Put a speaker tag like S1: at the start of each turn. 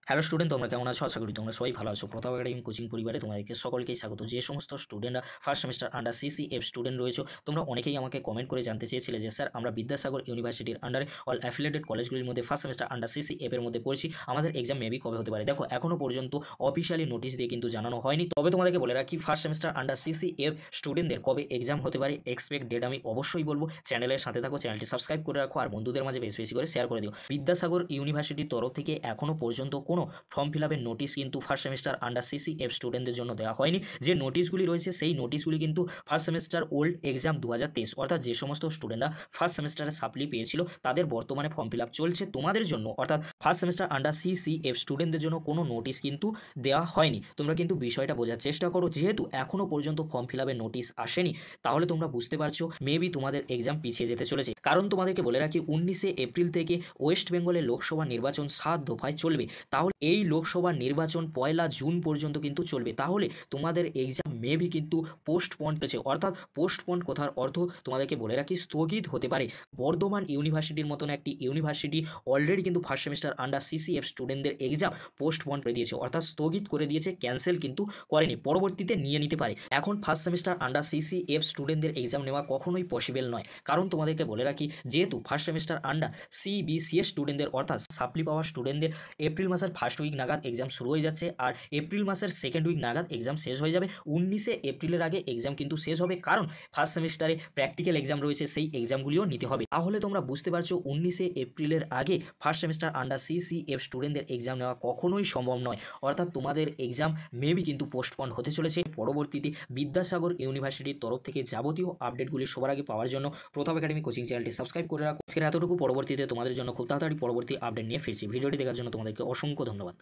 S1: Hello student, তোমরা কেমন আছো? আশা করি তোমরা সবাই ভালো আছো। প্রথম একাডেমি কোচিং পরিবারে তোমাদেরকে সকলকেই স্বাগত। যে সমস্ত স্টুডেন্টরা first semester under CCF student রয়েছে, তোমরা অনেকেই আমাকে কমেন্ট করে জানতে চেয়েছিলে যে স্যার, আমরা বিদ্যাসাগর ইউনিভার্সিটির আন্ডারে অল অ্যাফিলিয়েটেড কলেজগুলির মধ্যে ফার্স্ট সেমিস্টার আন্ডার সিসিএফ এর মধ্যে পড়ছি, আমাদের এক্সাম মেবি কবে হতে পারে। দেখো, এখনো পর্যন্ত অফিসিয়ালি নোটিশ দিয়ে কিন্তু জানানো হয়নি। তবে তোমাদেরকে বলে রাখি, ফার্স্ট সেমিস্টার আন্ডার সিসিএফ স্টুডেন্টদের কবে এক্সাম হতে পারে এক্সপেক্ট ডেট আমি অবশ্যই বলবো। চ্যানেলের সাথে থাকো, চ্যানেলটি সাবস্ক্রাইব করে রাখো আর বন্ধুদের মাঝে বেশি বেশি করে শেয়ার করে দিও। বিদ্যাসাগর ইউনিভার্সিটির তরফ থেকে এখনো পর্যন্ত কোনো ফর্ম ফিল আপের নোটিশ কিন্তু ফার্স্ট সেমিস্টার আন্ডার সিসিএফ স্টুডেন্টদের জন্য দেওয়া হয়নি। যে নোটিশগুলি রয়েছে সেই নোটিশগুলি কিন্তু ফার্স্ট সেমিস্টার ওল্ড এক্সাম 2023, অর্থাৎ যে সমস্ত স্টুডেন্টরা ফার্স্ট সেমিস্টারে সাপ্লি পেয়েছিল তাদের বর্তমানে ফর্ম ফিল আপ চলছে। তোমাদের জন্য অর্থাৎ ফার্স্ট সেমিস্টার আন্ডার সিসিএফ স্টুডেন্টদের জন্য কোনো নোটিশ কিন্তু দেওয়া হয়নি। তোমরা কিন্তু বিষয়টা বোঝার চেষ্টা করো। যেহেতু এখনো পর্যন্ত ফর্ম ফিল আপের নোটিশ আসেনি, তাহলে তোমরা বুঝতে পারছো মেবি তোমাদের এক্সাম পিছিয়ে যেতে চলেছে। কারণ তোমাদেরকে বলে রাখি, 19 এপ্রিল থেকে ওয়েস্ট বেঙ্গলের লোকসভা নির্বাচন 7 দফায় চলবে। তাহলে এই লোকসভা নির্বাচন 1 জুন পর্যন্ত কিন্তু চলবে। তাহলে তোমাদের এক্সাম মেবি কিন্তু পোস্টপন্ড হয়েছে। অর্থাৎ পোস্টপন্ড কথার অর্থ তোমাদেরকে বলে রাখি স্থগিত হতে পারে। বর্ধমান ইউনিভার্সিটির মতন একটি ইউনিভার্সিটি অলরেডি কিন্তু ফার্স্ট সেমিস্টার আন্ডার সিসিএফ স্টুডেন্টদের এক্সাম পোস্টপন্ড করে দিয়েছে, অর্থাৎ স্থগিত করে দিয়েছে, ক্যান্সেল কিন্তু করেনি, পরবর্তীতে নিয়ে নিতে পারে। এখন ফার্স্ট সেমিস্টার আন্ডার সিসিএফ স্টুডেন্টদের এক্সাম নেওয়া কখনোই পসিবল নয়। কারণ তোমাদেরকে বলে রাখি, যেহেতু ফার্স্ট সেমিস্টার আন্ডার সিবিসিএস স্টুডেন্টদের অর্থাৎ সাপ্লি পাওয়া স্টুডেন্টদের এপ্রিল মাসের ফার্স্ট উইক নাগাদ এক্সাম শুরু হয়ে যাচ্ছে, আর এপ্রিল মাসের সেকেন্ড উইক নাগাদ এক্সাম শেষ হয়ে যাবে। 19 এপ্রিলের আগে এক্সাম কিন্তু শেষ হবে, কারণ ফার্স্ট সেমিস্টারে প্র্যাকটিক্যাল এক্সাম রয়েছে, সেই এক্সামগুলিও নিতে হবে। তাহলে তোমরা বুঝতে পারছো 19 এপ্রিলের আগে ফার্স্ট সেমিস্টার আন্ডার সিসিএফ স্টুডেন্টদের এক্সাম নেওয়া কখনোই সম্ভব নয়। অর্থাৎ তোমাদের এক্সাম মেবি কিন্তু পোস্টপন্ড হতে চলেছে। পরবর্তীতে বিদ্যাসাগর ইউনিভার্সিটির তরফ থেকে যাবতীয় আপডেটগুলি সবার আগে পাওয়ার জন্য প্রথম একাডেমি কোচিং চ্যানেলটি সাবস্ক্রাইব করে রাখো। আজকের এতটুকু, পরবর্তীতে তোমাদের জন্য খুব তাড়াতাড়ি পরবর্তী আপডেট নিয়ে ফিরছি। ভিডিওটি দেখার জন্য তোমাদেরকে অসংখ্য ধন্যবাদ।